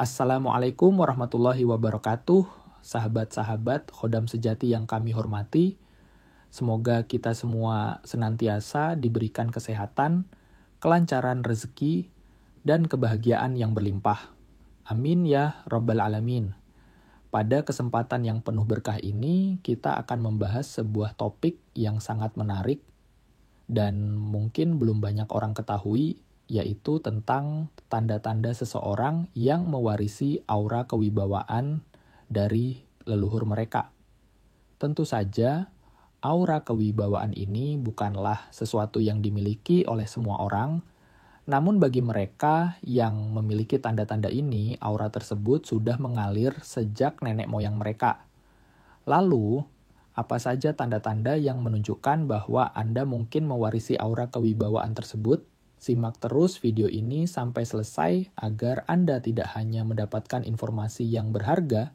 Assalamualaikum warahmatullahi wabarakatuh, sahabat-sahabat khodam sejati yang kami hormati. Semoga kita semua senantiasa diberikan kesehatan, kelancaran rezeki, dan kebahagiaan yang berlimpah. Amin ya Rabbal Alamin. Pada kesempatan yang penuh berkah ini, kita akan membahas sebuah topik yang sangat menarik dan mungkin belum banyak orang ketahui, yaitu tentang tanda-tanda seseorang yang mewarisi aura kewibawaan dari leluhur mereka. Tentu saja, aura kewibawaan ini bukanlah sesuatu yang dimiliki oleh semua orang, namun bagi mereka yang memiliki tanda-tanda ini, aura tersebut sudah mengalir sejak nenek moyang mereka. Lalu, apa saja tanda-tanda yang menunjukkan bahwa Anda mungkin mewarisi aura kewibawaan tersebut? Simak terus video ini sampai selesai agar Anda tidak hanya mendapatkan informasi yang berharga,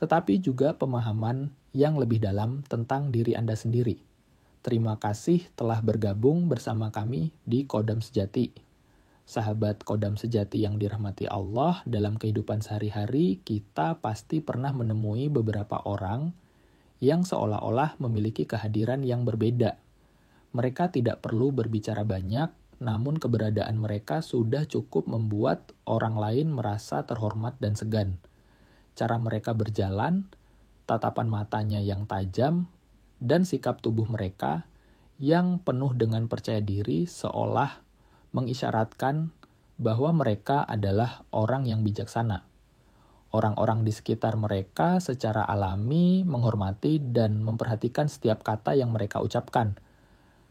tetapi juga pemahaman yang lebih dalam tentang diri Anda sendiri. Terima kasih telah bergabung bersama kami di Kodam Sejati. Sahabat Kodam Sejati yang dirahmati Allah, dalam kehidupan sehari-hari kita pasti pernah menemui beberapa orang yang seolah-olah memiliki kehadiran yang berbeda. Mereka tidak perlu berbicara banyak, namun keberadaan mereka sudah cukup membuat orang lain merasa terhormat dan segan. Cara mereka berjalan, tatapan matanya yang tajam, dan sikap tubuh mereka yang penuh dengan percaya diri seolah mengisyaratkan bahwa mereka adalah orang yang bijaksana. Orang-orang di sekitar mereka secara alami menghormati dan memperhatikan setiap kata yang mereka ucapkan.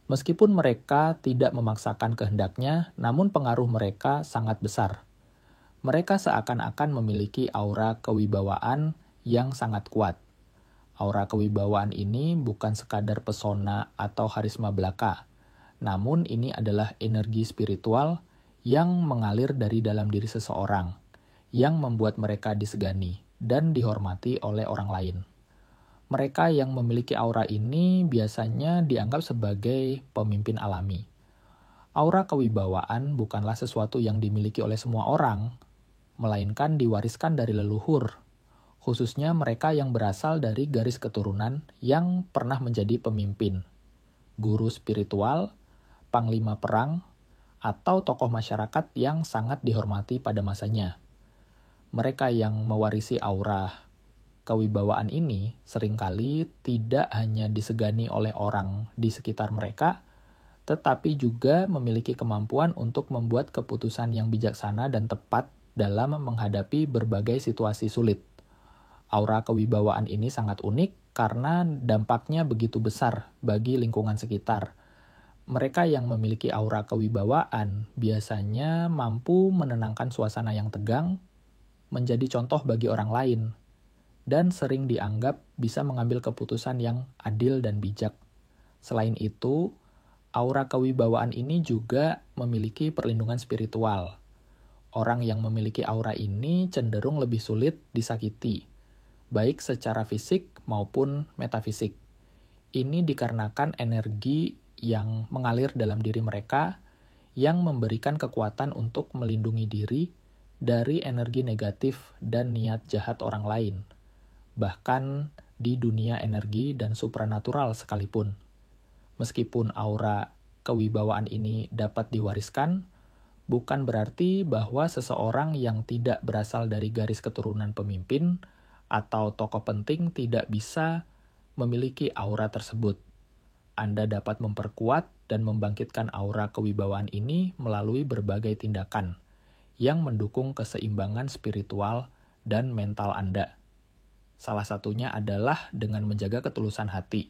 Meskipun mereka tidak memaksakan kehendaknya, namun pengaruh mereka sangat besar. Mereka seakan-akan memiliki aura kewibawaan yang sangat kuat. Aura kewibawaan ini bukan sekadar pesona atau harisma belaka, namun ini adalah energi spiritual yang mengalir dari dalam diri seseorang, yang membuat mereka disegani dan dihormati oleh orang lain. Mereka yang memiliki aura ini biasanya dianggap sebagai pemimpin alami. Aura kewibawaan bukanlah sesuatu yang dimiliki oleh semua orang, melainkan diwariskan dari leluhur, khususnya mereka yang berasal dari garis keturunan yang pernah menjadi pemimpin, guru spiritual, panglima perang, atau tokoh masyarakat yang sangat dihormati pada masanya. Mereka yang mewarisi aura kewibawaan ini seringkali tidak hanya disegani oleh orang di sekitar mereka, tetapi juga memiliki kemampuan untuk membuat keputusan yang bijaksana dan tepat dalam menghadapi berbagai situasi sulit. Aura kewibawaan ini sangat unik karena dampaknya begitu besar bagi lingkungan sekitar. Mereka yang memiliki aura kewibawaan biasanya mampu menenangkan suasana yang tegang, menjadi contoh bagi orang lain, dan sering dianggap bisa mengambil keputusan yang adil dan bijak. Selain itu, aura kewibawaan ini juga memiliki perlindungan spiritual. Orang yang memiliki aura ini cenderung lebih sulit disakiti, baik secara fisik maupun metafisik. Ini dikarenakan energi yang mengalir dalam diri mereka yang memberikan kekuatan untuk melindungi diri dari energi negatif dan niat jahat orang lain, bahkan di dunia energi dan supranatural sekalipun. Meskipun aura kewibawaan ini dapat diwariskan, bukan berarti bahwa seseorang yang tidak berasal dari garis keturunan pemimpin atau tokoh penting tidak bisa memiliki aura tersebut. Anda dapat memperkuat dan membangkitkan aura kewibawaan ini melalui berbagai tindakan yang mendukung keseimbangan spiritual dan mental Anda. Salah satunya adalah dengan menjaga ketulusan hati,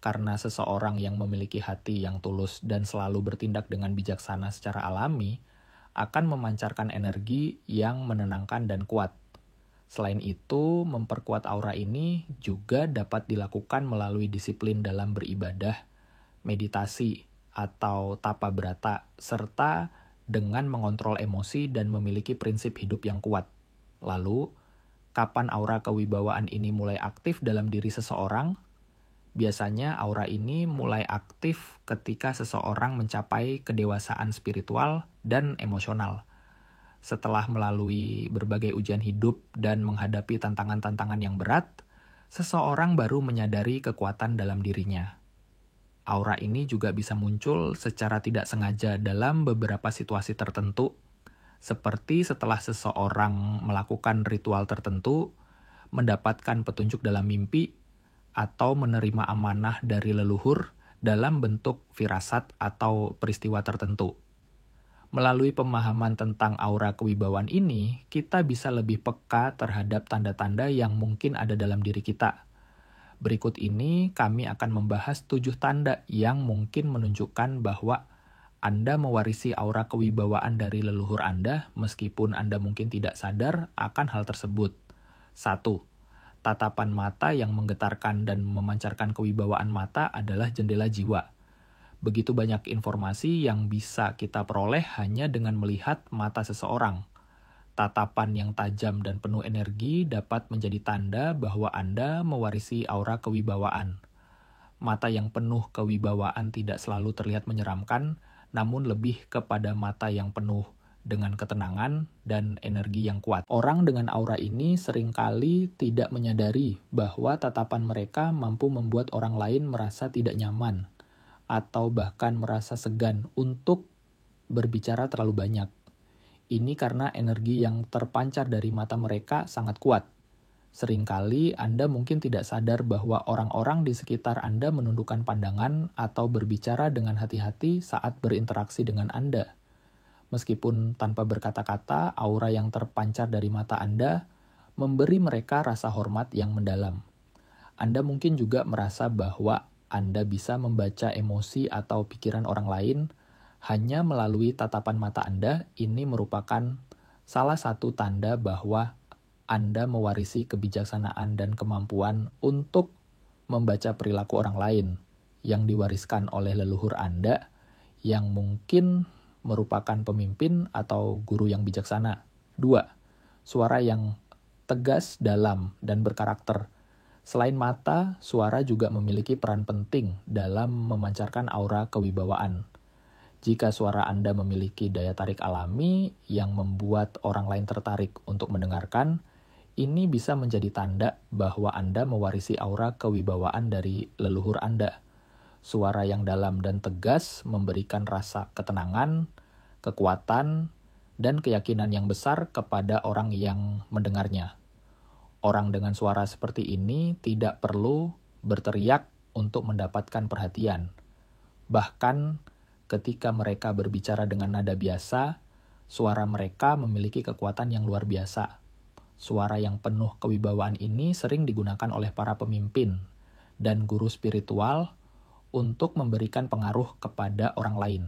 karena seseorang yang memiliki hati yang tulus dan selalu bertindak dengan bijaksana secara alami akan memancarkan energi yang menenangkan dan kuat. Selain itu, memperkuat aura ini juga dapat dilakukan melalui disiplin dalam beribadah, meditasi, atau tapa brata, serta dengan mengontrol emosi dan memiliki prinsip hidup yang kuat. Lalu, kapan aura kewibawaan ini mulai aktif dalam diri seseorang? Biasanya aura ini mulai aktif ketika seseorang mencapai kedewasaan spiritual dan emosional. Setelah melalui berbagai ujian hidup dan menghadapi tantangan-tantangan yang berat, seseorang baru menyadari kekuatan dalam dirinya. Aura ini juga bisa muncul secara tidak sengaja dalam beberapa situasi tertentu, seperti setelah seseorang melakukan ritual tertentu, mendapatkan petunjuk dalam mimpi, atau menerima amanah dari leluhur dalam bentuk firasat atau peristiwa tertentu. Melalui pemahaman tentang aura kewibawaan ini, kita bisa lebih peka terhadap tanda-tanda yang mungkin ada dalam diri kita. Berikut ini kami akan membahas 7 tanda yang mungkin menunjukkan bahwa Anda mewarisi aura kewibawaan dari leluhur Anda meskipun Anda mungkin tidak sadar akan hal tersebut. 1. Tatapan mata yang menggetarkan dan memancarkan kewibawaan mata adalah jendela jiwa. Begitu banyak informasi yang bisa kita peroleh hanya dengan melihat mata seseorang. Tatapan yang tajam dan penuh energi dapat menjadi tanda bahwa Anda mewarisi aura kewibawaan. Mata yang penuh kewibawaan tidak selalu terlihat menyeramkan, namun lebih kepada mata yang penuh dengan ketenangan dan energi yang kuat. Orang dengan aura ini seringkali tidak menyadari bahwa tatapan mereka mampu membuat orang lain merasa tidak nyaman, atau bahkan merasa segan untuk berbicara terlalu banyak. Ini karena energi yang terpancar dari mata mereka sangat kuat. Seringkali Anda mungkin tidak sadar bahwa orang-orang di sekitar Anda menundukkan pandangan atau berbicara dengan hati-hati saat berinteraksi dengan Anda. Meskipun tanpa berkata-kata, aura yang terpancar dari mata Anda memberi mereka rasa hormat yang mendalam. Anda mungkin juga merasa bahwa Anda bisa membaca emosi atau pikiran orang lain hanya melalui tatapan mata Anda. Ini merupakan salah satu tanda bahwa Anda mewarisi kebijaksanaan dan kemampuan untuk membaca perilaku orang lain yang diwariskan oleh leluhur Anda yang mungkin merupakan pemimpin atau guru yang bijaksana. 2. Suara yang tegas, dalam, dan berkarakter. Selain mata, suara juga memiliki peran penting dalam memancarkan aura kewibawaan. Jika suara Anda memiliki daya tarik alami yang membuat orang lain tertarik untuk mendengarkan, ini bisa menjadi tanda bahwa Anda mewarisi aura kewibawaan dari leluhur Anda. Suara yang dalam dan tegas memberikan rasa ketenangan, kekuatan, dan keyakinan yang besar kepada orang yang mendengarnya. Orang dengan suara seperti ini tidak perlu berteriak untuk mendapatkan perhatian. Bahkan ketika mereka berbicara dengan nada biasa, suara mereka memiliki kekuatan yang luar biasa. Suara yang penuh kewibawaan ini sering digunakan oleh para pemimpin dan guru spiritual untuk memberikan pengaruh kepada orang lain.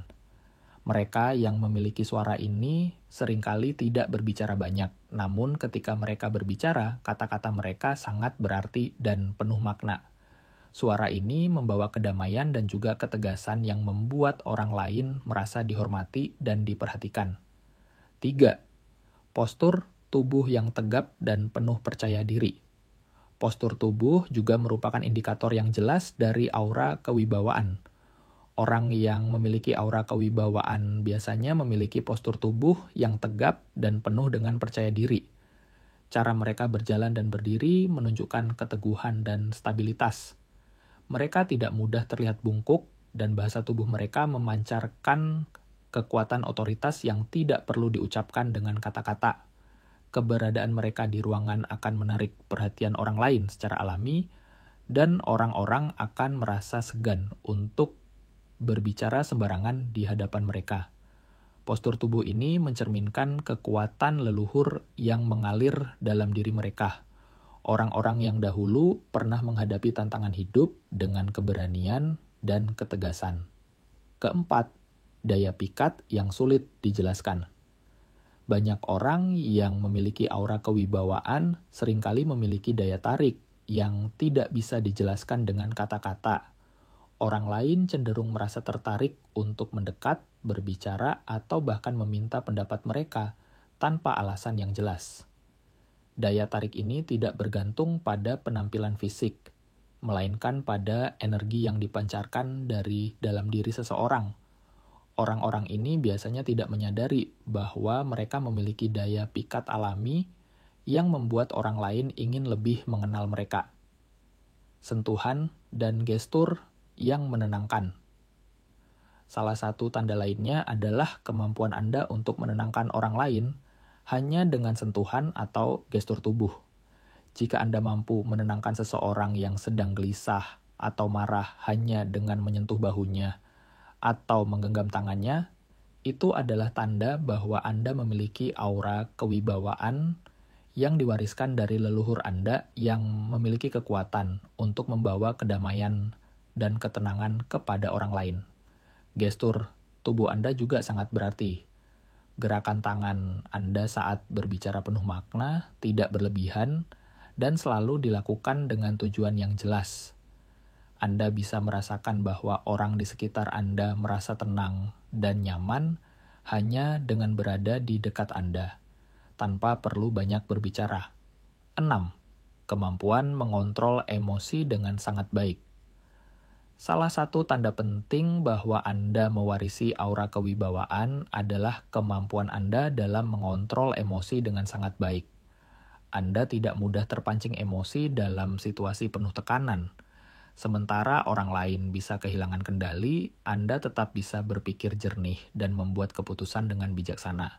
Mereka yang memiliki suara ini seringkali tidak berbicara banyak, namun ketika mereka berbicara, kata-kata mereka sangat berarti dan penuh makna. Suara ini membawa kedamaian dan juga ketegasan yang membuat orang lain merasa dihormati dan diperhatikan. 3. Postur tubuh yang tegap dan penuh percaya diri. Postur tubuh juga merupakan indikator yang jelas dari aura kewibawaan. Orang yang memiliki aura kewibawaan biasanya memiliki postur tubuh yang tegap dan penuh dengan percaya diri. Cara mereka berjalan dan berdiri menunjukkan keteguhan dan stabilitas. Mereka tidak mudah terlihat bungkuk dan bahasa tubuh mereka memancarkan kekuatan otoritas yang tidak perlu diucapkan dengan kata-kata. Keberadaan mereka di ruangan akan menarik perhatian orang lain secara alami, dan orang-orang akan merasa segan untuk berbicara sembarangan di hadapan mereka. Postur tubuh ini mencerminkan kekuatan leluhur yang mengalir dalam diri mereka. Orang-orang yang dahulu pernah menghadapi tantangan hidup dengan keberanian dan ketegasan. 4. Daya pikat yang sulit dijelaskan. Banyak orang yang memiliki aura kewibawaan seringkali memiliki daya tarik yang tidak bisa dijelaskan dengan kata-kata. Orang lain cenderung merasa tertarik untuk mendekat, berbicara, atau bahkan meminta pendapat mereka tanpa alasan yang jelas. Daya tarik ini tidak bergantung pada penampilan fisik, melainkan pada energi yang dipancarkan dari dalam diri seseorang. Orang-orang ini biasanya tidak menyadari bahwa mereka memiliki daya pikat alami yang membuat orang lain ingin lebih mengenal mereka. Sentuhan dan gestur yang menenangkan. Salah satu tanda lainnya adalah kemampuan Anda untuk menenangkan orang lain hanya dengan sentuhan atau gestur tubuh. Jika Anda mampu menenangkan seseorang yang sedang gelisah atau marah hanya dengan menyentuh bahunya atau menggenggam tangannya, itu adalah tanda bahwa Anda memiliki aura kewibawaan yang diwariskan dari leluhur Anda yang memiliki kekuatan untuk membawa kedamaian dan ketenangan kepada orang lain. Gestur tubuh Anda juga sangat berarti. Gerakan tangan Anda saat berbicara penuh makna, tidak berlebihan, dan selalu dilakukan dengan tujuan yang jelas. Anda bisa merasakan bahwa orang di sekitar Anda merasa tenang dan nyaman hanya dengan berada di dekat Anda, tanpa perlu banyak berbicara. 6. Kemampuan mengontrol emosi dengan sangat baik. Salah satu tanda penting bahwa Anda mewarisi aura kewibawaan adalah kemampuan Anda dalam mengontrol emosi dengan sangat baik. Anda tidak mudah terpancing emosi dalam situasi penuh tekanan. Sementara orang lain bisa kehilangan kendali, Anda tetap bisa berpikir jernih dan membuat keputusan dengan bijaksana.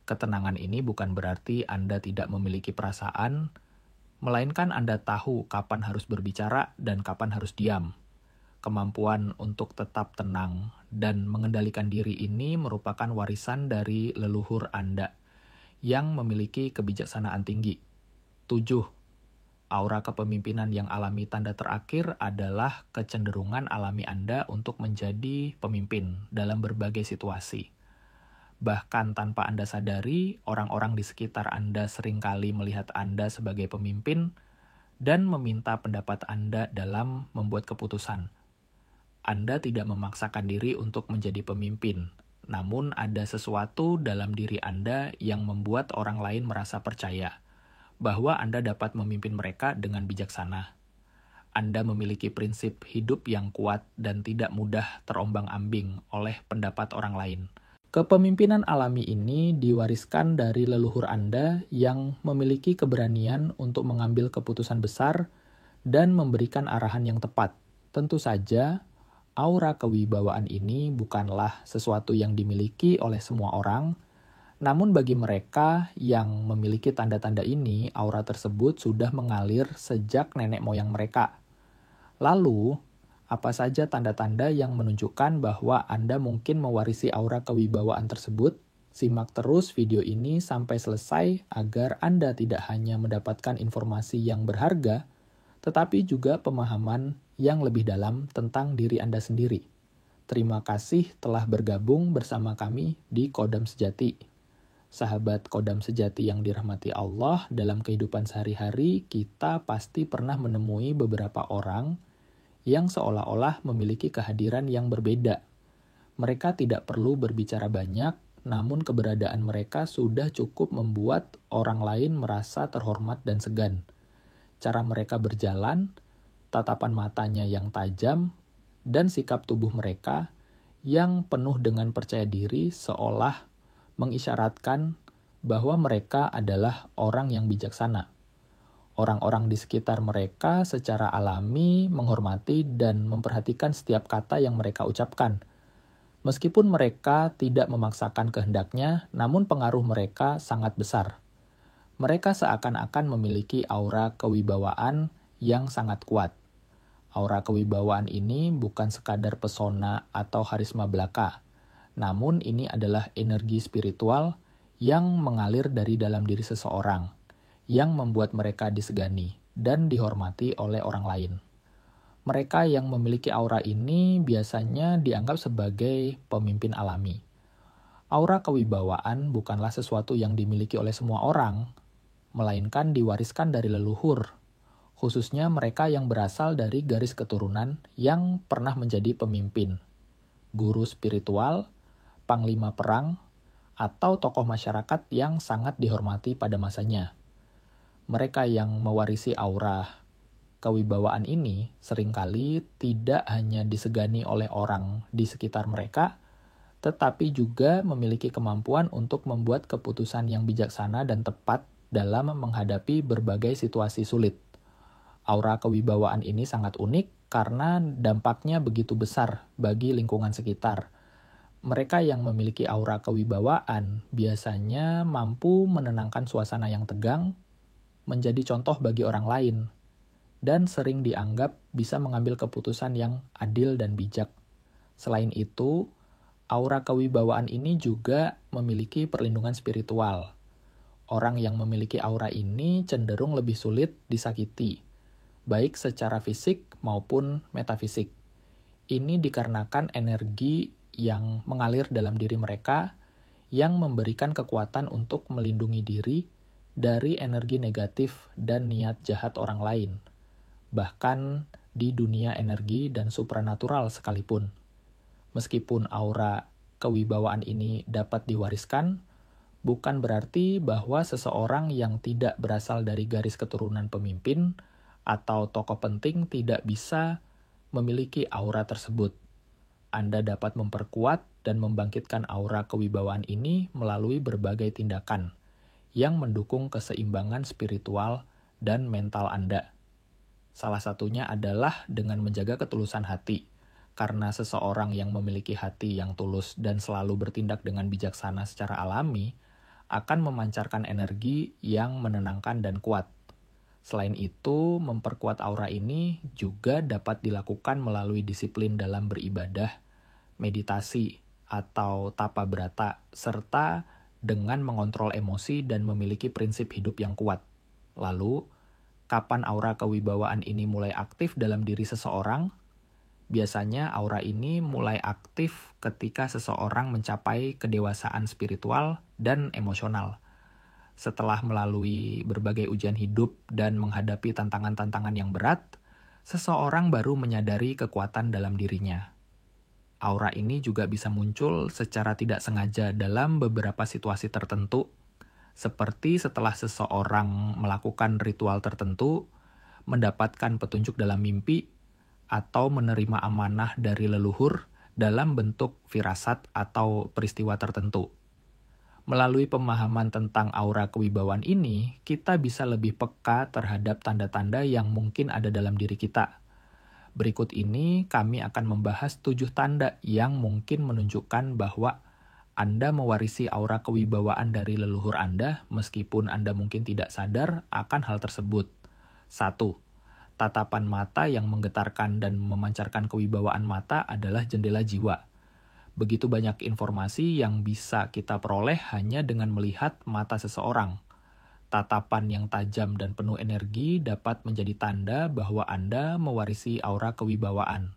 Ketenangan ini bukan berarti Anda tidak memiliki perasaan, melainkan Anda tahu kapan harus berbicara dan kapan harus diam. Kemampuan untuk tetap tenang dan mengendalikan diri ini merupakan warisan dari leluhur Anda yang memiliki kebijaksanaan tinggi. 7. Aura kepemimpinan yang alami tanda terakhir adalah kecenderungan alami Anda untuk menjadi pemimpin dalam berbagai situasi. Bahkan tanpa Anda sadari, orang-orang di sekitar Anda seringkali melihat Anda sebagai pemimpin dan meminta pendapat Anda dalam membuat keputusan. Anda tidak memaksakan diri untuk menjadi pemimpin, namun ada sesuatu dalam diri Anda yang membuat orang lain merasa percaya bahwa Anda dapat memimpin mereka dengan bijaksana. Anda memiliki prinsip hidup yang kuat dan tidak mudah terombang-ambing oleh pendapat orang lain. Kepemimpinan alami ini diwariskan dari leluhur Anda yang memiliki keberanian untuk mengambil keputusan besar dan memberikan arahan yang tepat. Tentu saja, aura kewibawaan ini bukanlah sesuatu yang dimiliki oleh semua orang, namun bagi mereka yang memiliki tanda-tanda ini, aura tersebut sudah mengalir sejak nenek moyang mereka. Lalu, apa saja tanda-tanda yang menunjukkan bahwa Anda mungkin mewarisi aura kewibawaan tersebut? Simak terus video ini sampai selesai agar Anda tidak hanya mendapatkan informasi yang berharga, tetapi juga pemahaman yang lebih dalam tentang diri Anda sendiri. Terima kasih telah bergabung bersama kami di Kodam Sejati. Sahabat Kodam Sejati yang dirahmati Allah, dalam kehidupan sehari-hari kita pasti pernah menemui beberapa orang yang seolah-olah memiliki kehadiran yang berbeda. Mereka tidak perlu berbicara banyak, namun keberadaan mereka sudah cukup membuat orang lain merasa terhormat dan segan. Cara mereka berjalan, tatapan matanya yang tajam, dan sikap tubuh mereka yang penuh dengan percaya diri seolah mengisyaratkan bahwa mereka adalah orang yang bijaksana. Orang-orang di sekitar mereka secara alami menghormati dan memperhatikan setiap kata yang mereka ucapkan. Meskipun mereka tidak memaksakan kehendaknya, namun pengaruh mereka sangat besar. Mereka seakan-akan memiliki aura kewibawaan yang sangat kuat. Aura kewibawaan ini bukan sekadar pesona atau harisma belaka, namun ini adalah energi spiritual yang mengalir dari dalam diri seseorang, yang membuat mereka disegani dan dihormati oleh orang lain. Mereka yang memiliki aura ini biasanya dianggap sebagai pemimpin alami. Aura kewibawaan bukanlah sesuatu yang dimiliki oleh semua orang, melainkan diwariskan dari leluhur, khususnya mereka yang berasal dari garis keturunan yang pernah menjadi pemimpin, guru spiritual, panglima perang, atau tokoh masyarakat yang sangat dihormati pada masanya. Mereka yang mewarisi aura kewibawaan ini seringkali tidak hanya disegani oleh orang di sekitar mereka, tetapi juga memiliki kemampuan untuk membuat keputusan yang bijaksana dan tepat dalam menghadapi berbagai situasi sulit. Aura kewibawaan ini sangat unik karena dampaknya begitu besar bagi lingkungan sekitar. Mereka yang memiliki aura kewibawaan biasanya mampu menenangkan suasana yang tegang, menjadi contoh bagi orang lain, dan sering dianggap bisa mengambil keputusan yang adil dan bijak. Selain itu, aura kewibawaan ini juga memiliki perlindungan spiritual. Orang yang memiliki aura ini cenderung lebih sulit disakiti, baik secara fisik maupun metafisik. Ini dikarenakan energi yang mengalir dalam diri mereka yang memberikan kekuatan untuk melindungi diri dari energi negatif dan niat jahat orang lain, bahkan di dunia energi dan supranatural sekalipun. Meskipun aura kewibawaan ini dapat diwariskan, bukan berarti bahwa seseorang yang tidak berasal dari garis keturunan pemimpin atau tokoh penting tidak bisa memiliki aura tersebut. Anda dapat memperkuat dan membangkitkan aura kewibawaan ini melalui berbagai tindakan yang mendukung keseimbangan spiritual dan mental Anda. Salah satunya adalah dengan menjaga ketulusan hati, karena seseorang yang memiliki hati yang tulus dan selalu bertindak dengan bijaksana secara alami akan memancarkan energi yang menenangkan dan kuat. Selain itu, memperkuat aura ini juga dapat dilakukan melalui disiplin dalam beribadah, meditasi, atau tapa brata, serta dengan mengontrol emosi dan memiliki prinsip hidup yang kuat. Lalu, kapan aura kewibawaan ini mulai aktif dalam diri seseorang? Biasanya aura ini mulai aktif ketika seseorang mencapai kedewasaan spiritual dan emosional. Setelah melalui berbagai ujian hidup dan menghadapi tantangan-tantangan yang berat, seseorang baru menyadari kekuatan dalam dirinya. Aura ini juga bisa muncul secara tidak sengaja dalam beberapa situasi tertentu, seperti setelah seseorang melakukan ritual tertentu, mendapatkan petunjuk dalam mimpi, atau menerima amanah dari leluhur dalam bentuk firasat atau peristiwa tertentu. Melalui pemahaman tentang aura kewibawaan ini, kita bisa lebih peka terhadap tanda-tanda yang mungkin ada dalam diri kita. Berikut ini kami akan membahas 7 tanda yang mungkin menunjukkan bahwa Anda mewarisi aura kewibawaan dari leluhur Anda meskipun Anda mungkin tidak sadar akan hal tersebut. 1. Tatapan mata yang menggetarkan dan memancarkan kewibawaan mata adalah jendela jiwa. Begitu banyak informasi yang bisa kita peroleh hanya dengan melihat mata seseorang. Tatapan yang tajam dan penuh energi dapat menjadi tanda bahwa Anda mewarisi aura kewibawaan.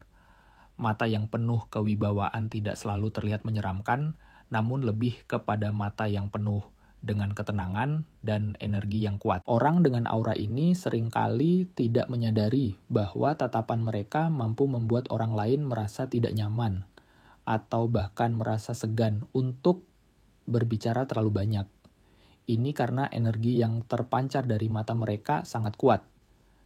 Mata yang penuh kewibawaan tidak selalu terlihat menyeramkan, namun lebih kepada mata yang penuh dengan ketenangan dan energi yang kuat. Orang dengan aura ini seringkali tidak menyadari bahwa tatapan mereka mampu membuat orang lain merasa tidak nyaman, atau bahkan merasa segan untuk berbicara terlalu banyak. Ini karena energi yang terpancar dari mata mereka sangat kuat.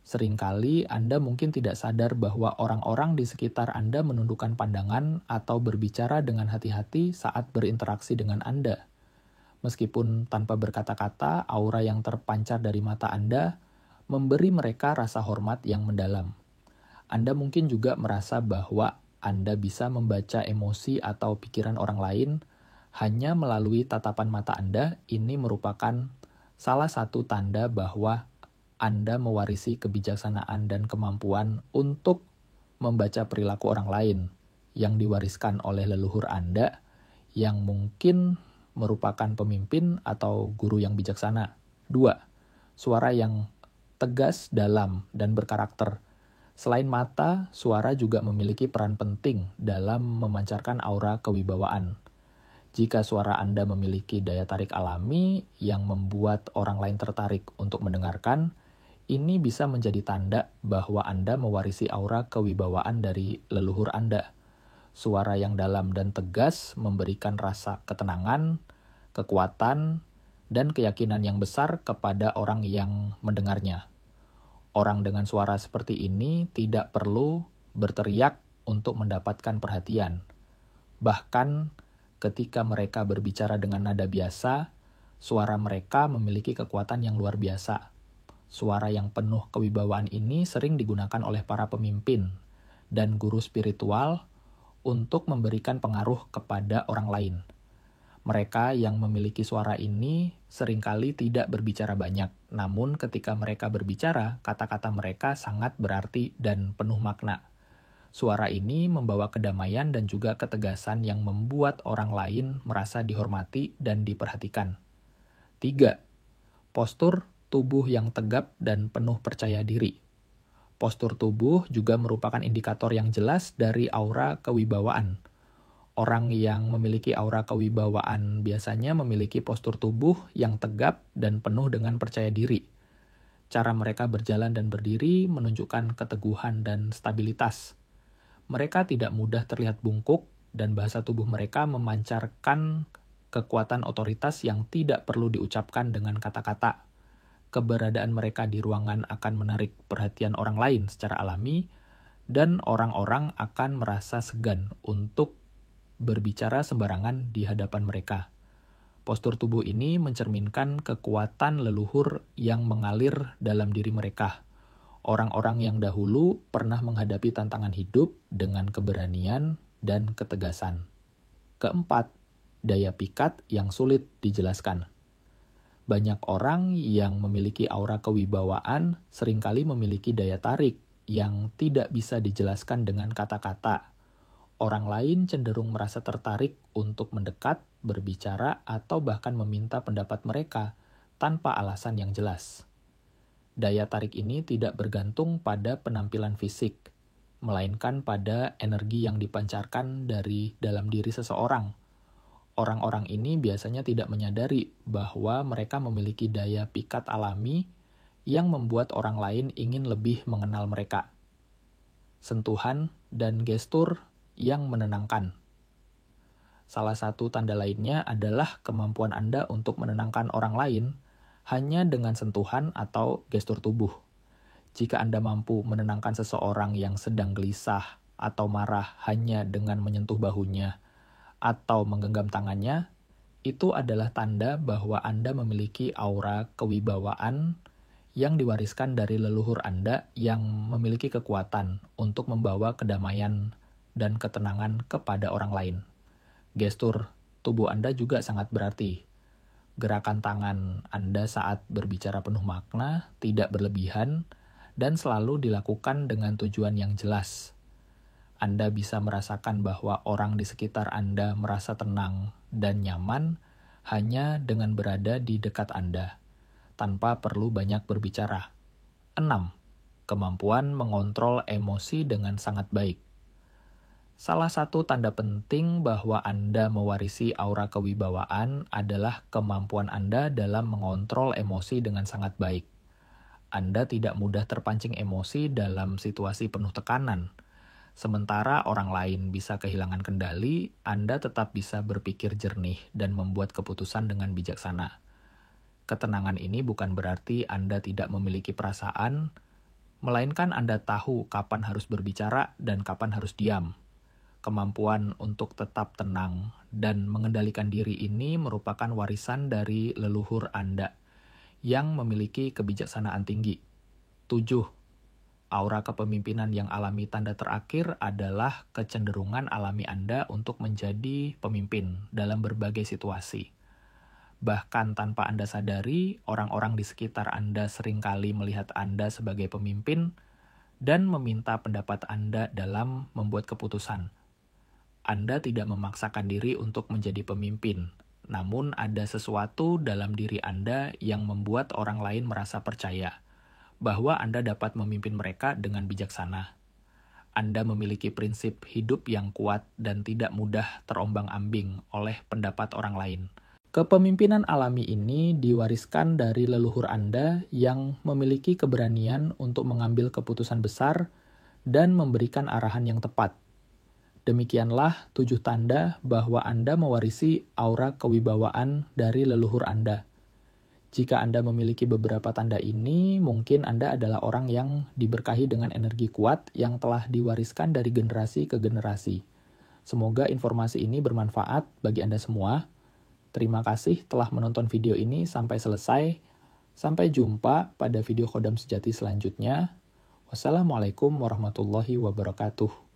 Seringkali Anda mungkin tidak sadar bahwa orang-orang di sekitar Anda menundukkan pandangan atau berbicara dengan hati-hati saat berinteraksi dengan Anda. Meskipun tanpa berkata-kata, aura yang terpancar dari mata Anda memberi mereka rasa hormat yang mendalam. Anda mungkin juga merasa bahwa Anda bisa membaca emosi atau pikiran orang lain hanya melalui tatapan mata Anda. Ini merupakan salah satu tanda bahwa Anda mewarisi kebijaksanaan dan kemampuan untuk membaca perilaku orang lain yang diwariskan oleh leluhur Anda yang mungkin merupakan pemimpin atau guru yang bijaksana. 2. Suara yang tegas, dalam, dan berkarakter. Selain mata, suara juga memiliki peran penting dalam memancarkan aura kewibawaan. Jika suara Anda memiliki daya tarik alami yang membuat orang lain tertarik untuk mendengarkan, ini bisa menjadi tanda bahwa Anda mewarisi aura kewibawaan dari leluhur Anda. Suara yang dalam dan tegas memberikan rasa ketenangan, kekuatan, dan keyakinan yang besar kepada orang yang mendengarnya. Orang dengan suara seperti ini tidak perlu berteriak untuk mendapatkan perhatian. Bahkan ketika mereka berbicara dengan nada biasa, suara mereka memiliki kekuatan yang luar biasa. Suara yang penuh kewibawaan ini sering digunakan oleh para pemimpin dan guru spiritual untuk memberikan pengaruh kepada orang lain. Mereka yang memiliki suara ini seringkali tidak berbicara banyak, namun ketika mereka berbicara, kata-kata mereka sangat berarti dan penuh makna. Suara ini membawa kedamaian dan juga ketegasan yang membuat orang lain merasa dihormati dan diperhatikan. 3. Postur tubuh yang tegap dan penuh percaya diri. Postur tubuh juga merupakan indikator yang jelas dari aura kewibawaan. Orang yang memiliki aura kewibawaan biasanya memiliki postur tubuh yang tegap dan penuh dengan percaya diri. Cara mereka berjalan dan berdiri menunjukkan keteguhan dan stabilitas. Mereka tidak mudah terlihat bungkuk dan bahasa tubuh mereka memancarkan kekuatan otoritas yang tidak perlu diucapkan dengan kata-kata. Keberadaan mereka di ruangan akan menarik perhatian orang lain secara alami, dan orang-orang akan merasa segan untuk berbicara sembarangan di hadapan mereka. Postur tubuh ini mencerminkan kekuatan leluhur yang mengalir dalam diri mereka. Orang-orang yang dahulu pernah menghadapi tantangan hidup dengan keberanian dan ketegasan. 4. Daya pikat yang sulit dijelaskan. Banyak orang yang memiliki aura kewibawaan seringkali memiliki daya tarik yang tidak bisa dijelaskan dengan kata-kata. Orang lain cenderung merasa tertarik untuk mendekat, berbicara, atau bahkan meminta pendapat mereka tanpa alasan yang jelas. Daya tarik ini tidak bergantung pada penampilan fisik, melainkan pada energi yang dipancarkan dari dalam diri seseorang. Orang-orang ini biasanya tidak menyadari bahwa mereka memiliki daya pikat alami yang membuat orang lain ingin lebih mengenal mereka. Sentuhan dan gestur yang menenangkan. Salah satu tanda lainnya adalah kemampuan Anda untuk menenangkan orang lain hanya dengan sentuhan atau gestur tubuh. Jika Anda mampu menenangkan seseorang yang sedang gelisah atau marah hanya dengan menyentuh bahunya, atau menggenggam tangannya, itu adalah tanda bahwa Anda memiliki aura kewibawaan yang diwariskan dari leluhur Anda yang memiliki kekuatan untuk membawa kedamaian dan ketenangan kepada orang lain. Gestur tubuh Anda juga sangat berarti. Gerakan tangan Anda saat berbicara penuh makna, tidak berlebihan, dan selalu dilakukan dengan tujuan yang jelas. Anda bisa merasakan bahwa orang di sekitar Anda merasa tenang dan nyaman hanya dengan berada di dekat Anda, tanpa perlu banyak berbicara. 6. Kemampuan mengontrol emosi dengan sangat baik. Salah satu tanda penting bahwa Anda mewarisi aura kewibawaan adalah kemampuan Anda dalam mengontrol emosi dengan sangat baik. Anda tidak mudah terpancing emosi dalam situasi penuh tekanan. Sementara orang lain bisa kehilangan kendali, Anda tetap bisa berpikir jernih dan membuat keputusan dengan bijaksana. Ketenangan ini bukan berarti Anda tidak memiliki perasaan, melainkan Anda tahu kapan harus berbicara dan kapan harus diam. Kemampuan untuk tetap tenang dan mengendalikan diri ini merupakan warisan dari leluhur Anda yang memiliki kebijaksanaan tinggi. 7. Aura kepemimpinan yang alami tanda terakhir adalah kecenderungan alami Anda untuk menjadi pemimpin dalam berbagai situasi. Bahkan tanpa Anda sadari, orang-orang di sekitar Anda seringkali melihat Anda sebagai pemimpin dan meminta pendapat Anda dalam membuat keputusan. Anda tidak memaksakan diri untuk menjadi pemimpin, namun ada sesuatu dalam diri Anda yang membuat orang lain merasa percaya bahwa Anda dapat memimpin mereka dengan bijaksana. Anda memiliki prinsip hidup yang kuat dan tidak mudah terombang-ambing oleh pendapat orang lain. Kepemimpinan alami ini diwariskan dari leluhur Anda yang memiliki keberanian untuk mengambil keputusan besar dan memberikan arahan yang tepat. Demikianlah 7 tanda bahwa Anda mewarisi aura kewibawaan dari leluhur Anda. Jika Anda memiliki beberapa tanda ini, mungkin Anda adalah orang yang diberkahi dengan energi kuat yang telah diwariskan dari generasi ke generasi. Semoga informasi ini bermanfaat bagi Anda semua. Terima kasih telah menonton video ini sampai selesai. Sampai jumpa pada video Khodam Sejati selanjutnya. Wassalamualaikum warahmatullahi wabarakatuh.